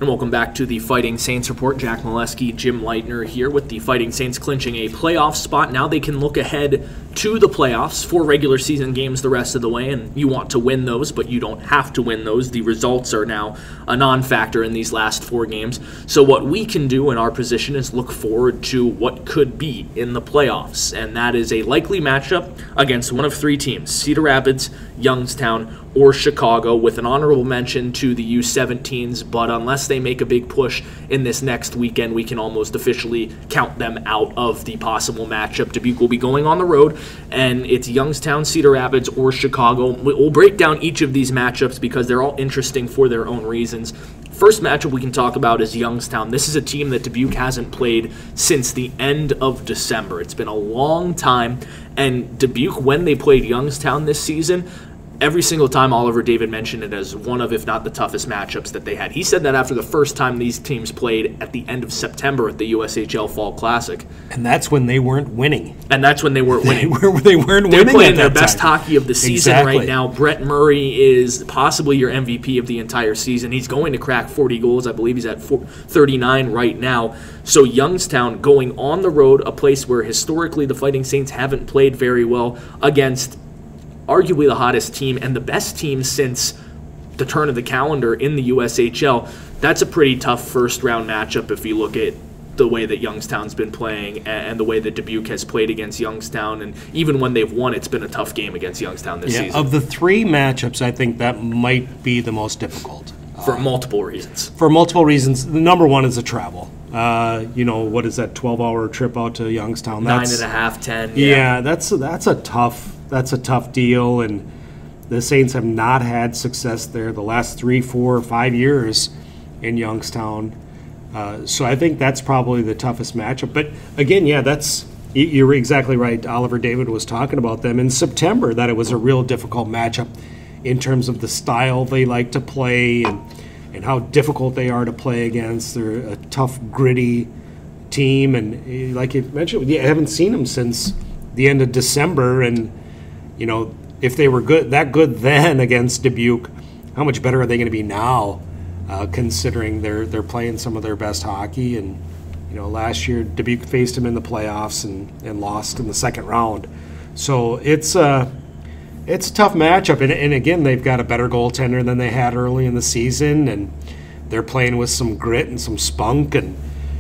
And welcome back to the Fighting Saints Report. Jack Milewski, Jim Leitner here with the Fighting Saints clinching a playoff spot. Now they can look ahead to the playoffs, 4 regular season games the rest of the way, and you want to win those, but you don't have to win those. The results are now a non-factor in these last 4 games. So what we can do in our position is look forward to what could be in the playoffs, and that is a likely matchup against one of 3 teams, Cedar Rapids, Youngstown, or Chicago, with an honorable mention to the U17s, but unless they make a big push in this next weekend, we can almost officially count them out of the possible matchup. Dubuque will be going on the road, and it's Youngstown, Cedar Rapids, or Chicago. We'll break down each of these matchups because they're all interesting for their own reasons. First matchup we can talk about is Youngstown. This is a team that Dubuque hasn't played since the end of December. It's been a long time, and Dubuque, when they played Youngstown this season, every single time Oliver David mentioned it as one of, if not the toughest matchups that they had. He said that after the first time these teams played at the end of September at the USHL Fall Classic. And that's when they weren't winning. And that's when they weren't winning. They weren't winning. They're playing their best hockey of the season right now. Brett Murray is possibly your MVP of the entire season. He's going to crack 40 goals. I believe he's at 39 right now. So Youngstown going on the road, a place where historically the Fighting Saints haven't played very well, against arguably the hottest team and the best team since the turn of the calendar in the USHL. That's a pretty tough first-round matchup if you look at the way that Youngstown's been playing and the way that Dubuque has played against Youngstown. And even when they've won, it's been a tough game against Youngstown this season. Of the 3 matchups, I think that might be the most difficult. For multiple reasons. For multiple reasons. The number one is the travel. What is that 12-hour trip out to Youngstown? 9.5, 10. Yeah, that's a tough deal, and the Saints have not had success there the last 3, 4, 5 years in Youngstown. So I think that's probably the toughest matchup. But again, you're exactly right. Oliver David was talking about them in September, that it was a real difficult matchup in terms of the style they like to play and how difficult they are to play against. They're a tough, gritty team, and like you mentioned, I haven't seen them since the end of December, and if they were that good then against Dubuque, how much better are they going to be now, considering they're playing some of their best hockey? And last year Dubuque faced them in the playoffs and lost in the second round. So it's a tough matchup, and again, they've got a better goaltender than they had early in the season, and they're playing with some grit and some spunk, and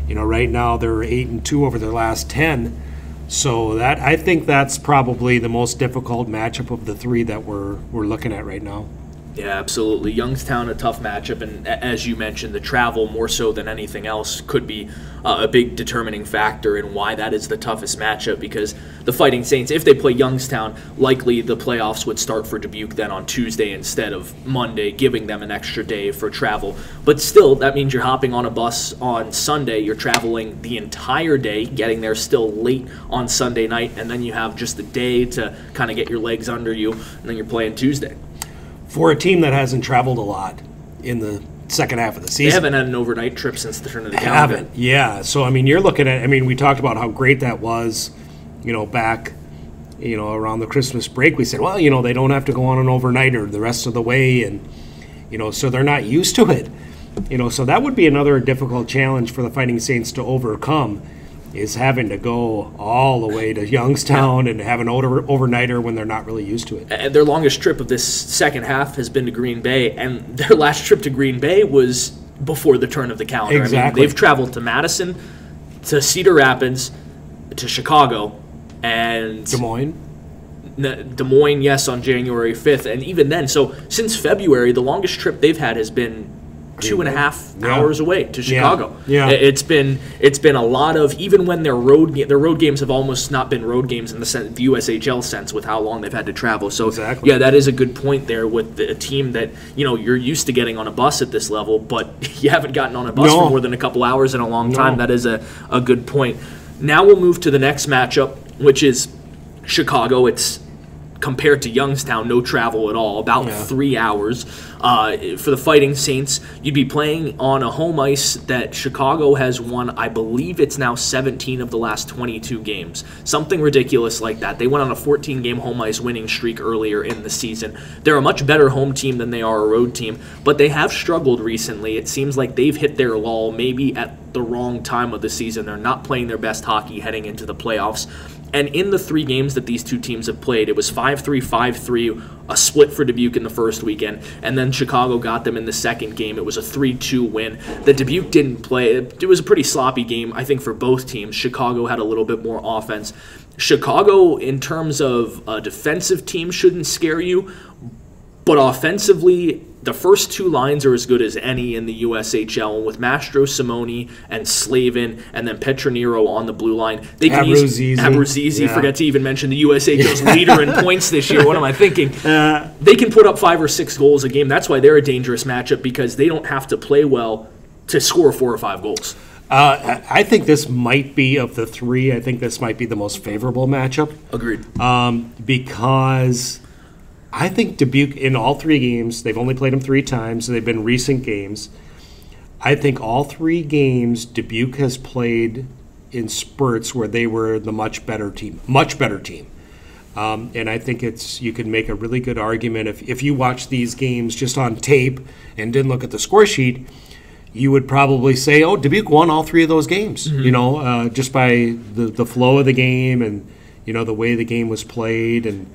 right now they're 8-2 over their last 10. So I think that's probably the most difficult matchup of the 3 that we're looking at right now. Yeah, absolutely. Youngstown, a tough matchup, and as you mentioned, the travel more so than anything else could be a big determining factor in why that is the toughest matchup, because the Fighting Saints, if they play Youngstown, likely the playoffs would start for Dubuque then on Tuesday instead of Monday, giving them an extra day for travel. But still, that means you're hopping on a bus on Sunday, you're traveling the entire day, getting there still late on Sunday night, and then you have just a day to kind of get your legs under you, and then you're playing Tuesday. For a team that hasn't traveled a lot in the second half of the season. They haven't had an overnight trip since the turn of the calendar. Haven't, yeah. So, you're looking at, we talked about how great that was, back, around the Christmas break. We said, well, they don't have to go on an overnighter the rest of the way, and, so they're not used to it. So that would be another difficult challenge for the Fighting Saints to overcome, is having to go all the way to Youngstown and have an overnighter when they're not really used to it. And their longest trip of this second half has been to Green Bay, and their last trip to Green Bay was before the turn of the calendar. Exactly. They've traveled to Madison, to Cedar Rapids, to Chicago, and Des Moines, yes, on January 5th. And even then, so since February, the longest trip they've had has been 2.5 hours away to Chicago. Yeah. It's been a lot of, even when their road games have almost not been road games in the USHL sense with how long they've had to travel. So exactly. Yeah, that is a good point there with a team that you're used to getting on a bus at this level, but you haven't gotten on a bus for more than a couple hours in a long time. That is a good point. Now we'll move to the next matchup, which is Chicago. It's compared to Youngstown, no travel at all, about 3 hours. For the Fighting Saints, you'd be playing on a home ice that Chicago has won, I believe it's now 17 of the last 22 games. Something ridiculous like that. They went on a 14-game home ice winning streak earlier in the season. They're a much better home team than they are a road team, but they have struggled recently. It seems like they've hit their lull maybe at the wrong time of the season. They're not playing their best hockey heading into the playoffs. And in the 3 games that these two teams have played, it was 5-3, 5-3, a split for Dubuque in the first weekend, and then Chicago got them in the second game. It was a 3-2 win. The Dubuque didn't play. It was a pretty sloppy game, I think, for both teams. Chicago had a little bit more offense. Chicago, in terms of a defensive team, shouldn't scare you, but offensively, the first 2 lines are as good as any in the USHL. With Mastro, Simone, and Slavin, and then Petroniro on the blue line. They can Abruzzese. Forget to even mention the USHL's leader in points this year. What am I thinking? They can put up 5 or 6 goals a game. That's why they're a dangerous matchup, because they don't have to play well to score 4 or 5 goals. I think this might be, of the 3, I think this might be the most favorable matchup. Agreed. Because I think Dubuque, in all 3 games, they've only played them 3 times, so they've been recent games. I think all 3 games Dubuque has played in spurts where they were the much better team. And I think you could make a really good argument if you watch these games just on tape and didn't look at the score sheet, you would probably say, oh, Dubuque won all 3 of those games, just by the flow of the game and, the way the game was played and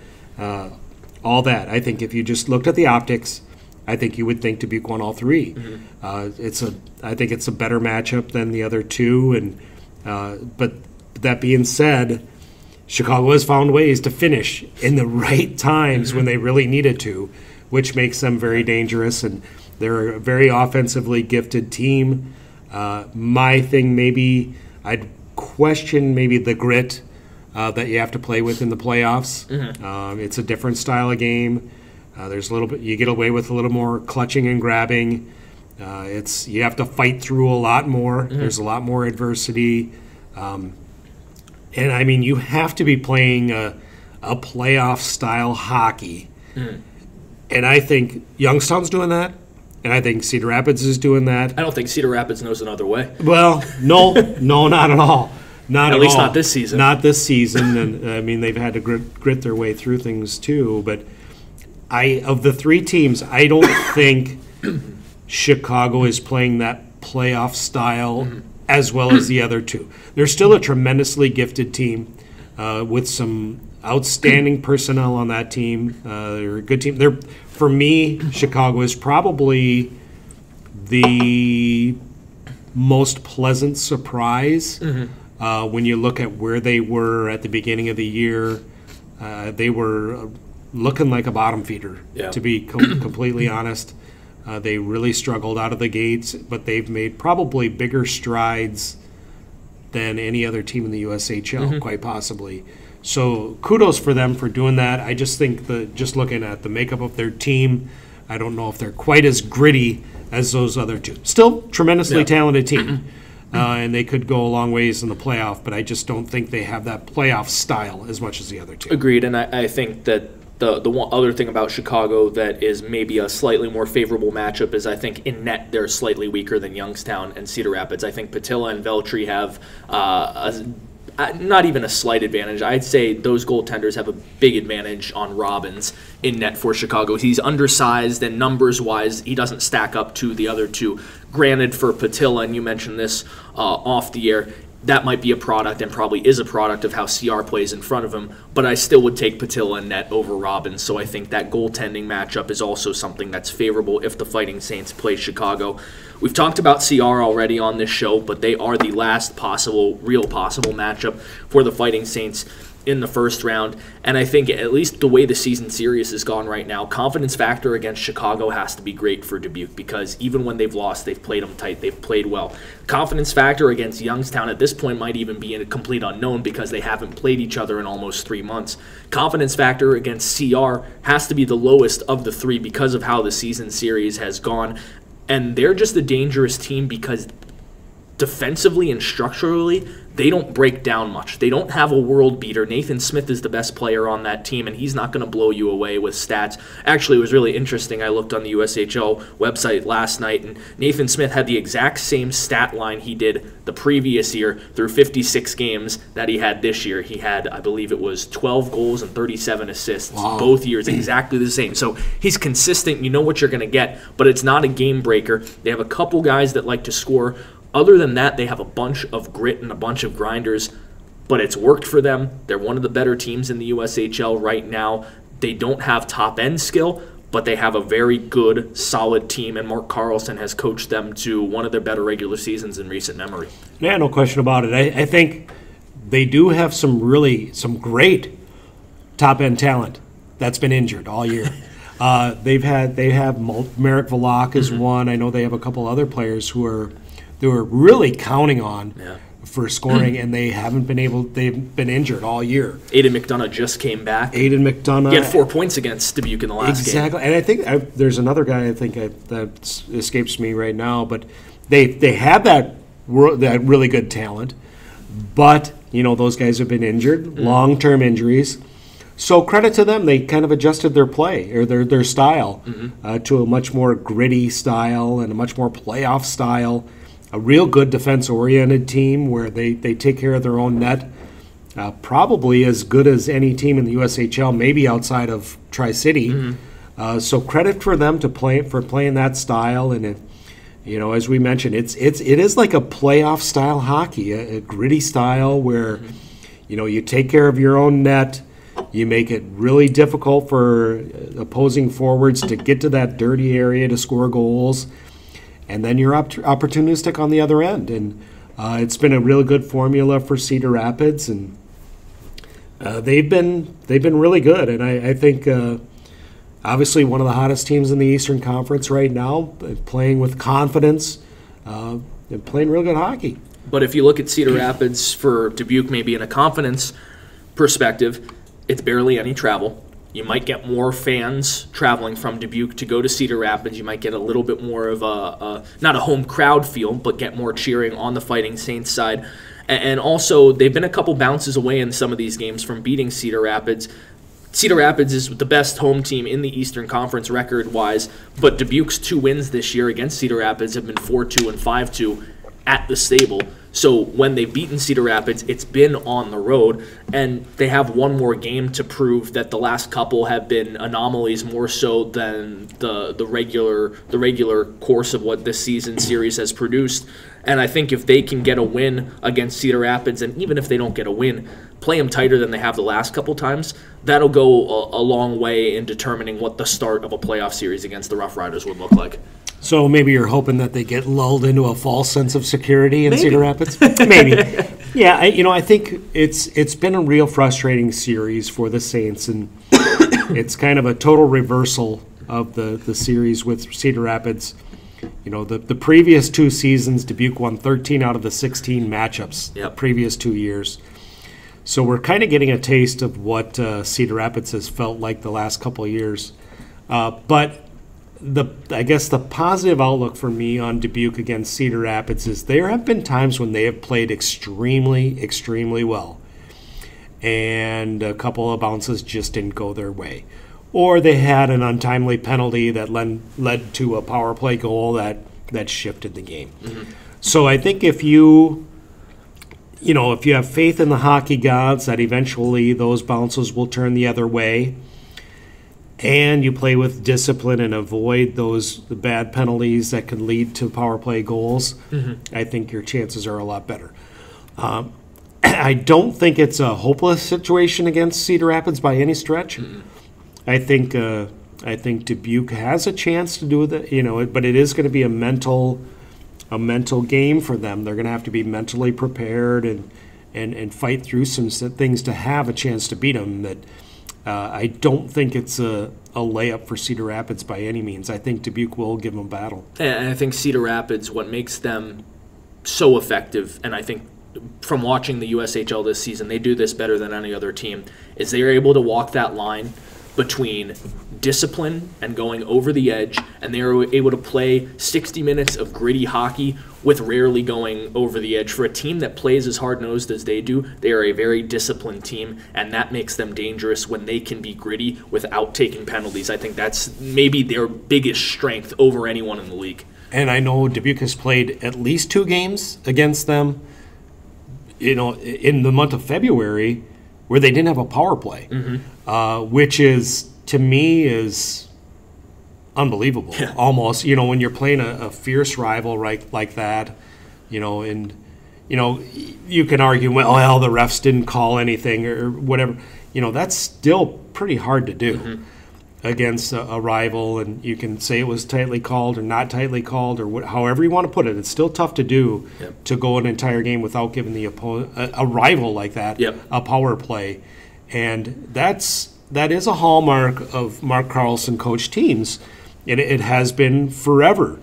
all that. I think if you just looked at the optics, I think you would think Dubuque won all 3. I think it's a better matchup than the other 2. And but that being said, Chicago has found ways to finish in the right times when they really needed to, which makes them very dangerous. And they're a very offensively gifted team. My thing, maybe I'd question maybe the grit that you have to play with in the playoffs. It's a different style of game. There's a little bit, you get away with a little more clutching and grabbing. You have to fight through a lot more. There's a lot more adversity. And I mean, you have to be playing a playoff style hockey. And I think Youngstown's doing that. And I think Cedar Rapids is doing that. I don't think Cedar Rapids knows another way. Well, no, not at all. At least not this season. Not this season. And I mean, they've had to grit their way through things too. But of the 3 teams, I don't think Chicago is playing that playoff style as well as the other 2. They're still a tremendously gifted team with some outstanding personnel on that team. They're a good team. For me, Chicago is probably the most pleasant surprise. When you look at where they were at the beginning of the year, they were looking like a bottom feeder, to be completely honest. They really struggled out of the gates, but they've made probably bigger strides than any other team in the USHL, quite possibly. So kudos for them for doing that. I just think just looking at the makeup of their team, I don't know if they're quite as gritty as those other 2. Still tremendously talented team. And they could go a long ways in the playoff, but I just don't think they have that playoff style as much as the other 2. Agreed, and I think that the one other thing about Chicago that is maybe a slightly more favorable matchup is I think in net they're slightly weaker than Youngstown and Cedar Rapids. I think Patilla and Veltri have not even a slight advantage. I'd say those goaltenders have a big advantage on Robbins in net for Chicago. He's undersized, and numbers-wise, he doesn't stack up to the other 2. Granted, for Patilla, and you mentioned this off the air, that might be a product and probably is a product of how CR plays in front of him, but I still would take Patilla and net over Robbins, so I think that goaltending matchup is also something that's favorable if the Fighting Saints play Chicago. We've talked about CR already on this show, but they are the last real possible matchup for the Fighting Saints in the first round, and I think at least the way the season series has gone right now, confidence factor against Chicago has to be great for Dubuque, because even when they've lost, they've played them tight, they've played well. Confidence factor against Youngstown at this point might even be a complete unknown because they haven't played each other in almost 3 months. Confidence factor against CR has to be the lowest of the 3 because of how the season series has gone, and they're just a dangerous team because defensively and structurally, they don't break down much. They don't have a world beater. Nathan Smith is the best player on that team, and he's not going to blow you away with stats. Actually, it was really interesting. I looked on the USHL website last night, and Nathan Smith had the exact same stat line he did the previous year through 56 games that he had this year. He had, I believe it was 12 goals and 37 assists. Wow. Both years, exactly the same. So he's consistent. You know what you're going to get, but it's not a game breaker. They have a couple guys that like to score. Other than that, they have a bunch of grit and a bunch of grinders, but it's worked for them. They're one of the better teams in the USHL right now. They don't have top-end skill, but they have a very good, solid team, and Mark Carlson has coached them to one of their better regular seasons in recent memory. Yeah, no question about it. I think they do have some great top-end talent that's been injured all year. They have Merrick Vlach is one. I know they have a couple other players who are really counting on for scoring, and they haven't been able. They've been injured all year. Aiden McDonough just came back. Aiden McDonough. He had 4 points against Dubuque in the last game. Exactly, and I think there's another guy that escapes me right now, but they have that really good talent, but those guys have been injured, long-term injuries. So credit to them, they kind of adjusted their play or their style to a much more gritty style and a much more playoff style. A real good defense-oriented team where they take care of their own net, probably as good as any team in the USHL, maybe outside of Tri-City. So credit for them for playing that style, and as we mentioned, it is like a playoff style hockey, a gritty style where you take care of your own net. You make it really difficult for opposing forwards to get to that dirty area to score goals. And then you're opportunistic on the other end. And it's been a really good formula for Cedar Rapids, and they've been really good. And I think obviously one of the hottest teams in the Eastern Conference right now, playing with confidence and playing real good hockey. But if you look at Cedar Rapids for Dubuque, maybe in a confidence perspective, it's barely any travel. You might get more fans traveling from Dubuque to go to Cedar Rapids. You might get a little bit more of not a home crowd feel, but get more cheering on the Fighting Saints side. And also, they've been a couple bounces away in some of these games from beating Cedar Rapids. Cedar Rapids is the best home team in the Eastern Conference record-wise, but Dubuque's 2 wins this year against Cedar Rapids have been 4-2 and 5-2 at the Stable. So when they've beaten Cedar Rapids, it's been on the road, and they have one more game to prove that the last couple have been anomalies more so than the regular course of what this season series has produced. And I think if they can get a win against Cedar Rapids, and even if they don't get a win, play them tighter than they have the last couple times, that'll go a long way in determining what the start of a playoff series against the Rough Riders would look like. So maybe you're hoping that they get lulled into a false sense of security in Cedar Rapids? Maybe. Yeah, I think it's been a real frustrating series for the Saints, and it's kind of a total reversal of the series with Cedar Rapids. The previous 2 seasons, Dubuque won 13 out of the 16 matchups the previous 2 years. So we're kind of getting a taste of what Cedar Rapids has felt like the last couple of years. But I guess the positive outlook for me on Dubuque against Cedar Rapids is there have been times when they have played extremely, extremely well, and a couple of bounces just didn't go their way, or they had an untimely penalty that led to a power play goal that shifted the game. So I think if you have faith in the hockey gods that eventually those bounces will turn the other way, and you play with discipline and avoid the bad penalties that can lead to power play goals, I think your chances are a lot better. I don't think it's a hopeless situation against Cedar Rapids by any stretch. I think Dubuque has a chance to do that, but it is going to be a mental game for them. They're going to have to be mentally prepared and fight through some things to have a chance to beat them. That I don't think it's a layup for Cedar Rapids by any means. I think Dubuque will give them a battle. And I think Cedar Rapids, what makes them so effective, and I think from watching the USHL this season, they do this better than any other team, is they are able to walk that line between discipline and going over the edge, and they were able to play 60 minutes of gritty hockey with rarely going over the edge. For a team that plays as hard-nosed as they do, they are a very disciplined team, and that makes them dangerous when they can be gritty without taking penalties. I think that's maybe their biggest strength over anyone in the league. And I know Dubuque has played at least 2 games against them, in the month of February, where they didn't have a power play, which is, to me, is unbelievable. Yeah. Almost, when you're playing a fierce rival like that, and you can argue, well, the refs didn't call anything or whatever. That's still pretty hard to do against a rival, and you can say it was tightly called or not tightly called or however you want to put it. It's still tough to do to go an entire game without giving the opponent, a rival like that, a power play, and that is a hallmark of Mark Carlson coach teams, and it has been forever.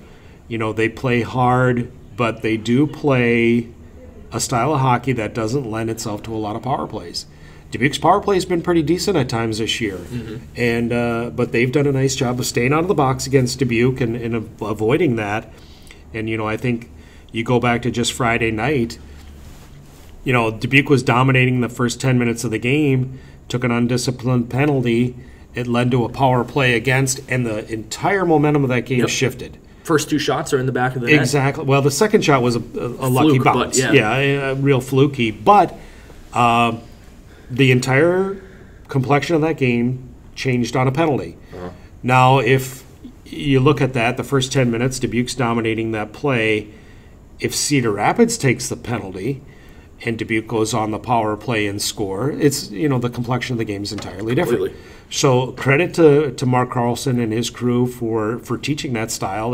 They play hard, but they do play a style of hockey that doesn't lend itself to a lot of power plays. Dubuque's power play has been pretty decent at times this year, and but they've done a nice job of staying out of the box against Dubuque and avoiding that. And I think you go back to just Friday night. Dubuque was dominating the first 10 minutes of the game, took an undisciplined penalty. It led to a power play against, and the entire momentum of that game shifted. First 2 shots are in the back of the net. Exactly. Well, the second shot was a lucky bounce. A real fluky. But the entire complexion of that game changed on a penalty. Now, if you look at that, the first 10 minutes, Dubuque's dominating that play. If Cedar Rapids takes the penalty and Dubuque goes on the power play and score, it's, the complexion of the game is entirely different. Completely. So credit to Mark Carlson and his crew for teaching that style.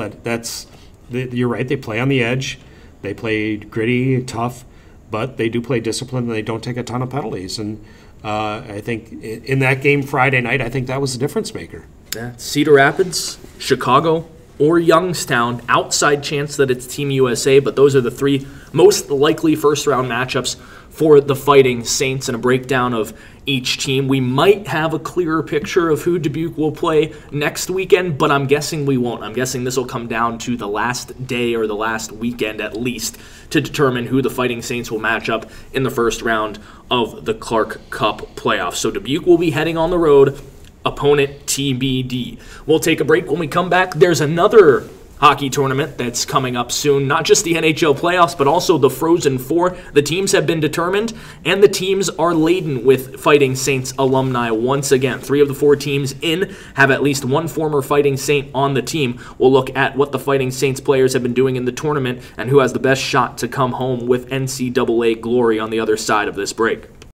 You're right, they play on the edge. They play gritty, tough, but they do play discipline and they don't take a ton of penalties. And I think in that game Friday night, I think that was the difference maker. Yeah. Cedar Rapids, Chicago, or Youngstown. Outside chance that it's Team USA, but those are the 3 most likely first-round matchups for the Fighting Saints. And a breakdown of each team. We might have a clearer picture of who Dubuque will play next weekend, but I'm guessing we won't. I'm guessing this will come down to the last day or the last weekend at least to determine who the Fighting Saints will match up in the first round of the Clark Cup playoffs. So Dubuque will be heading on the road. Opponent TBD. We'll take a break. When we come back, there's another hockey tournament that's coming up soon. Not just the NHL playoffs, but also the Frozen Four. The teams have been determined, and the teams are laden with Fighting Saints alumni once again. 3 of the 4 teams in have at least one former Fighting Saint on the team. We'll look at what the Fighting Saints players have been doing in the tournament and who has the best shot to come home with NCAA glory on the other side of this break.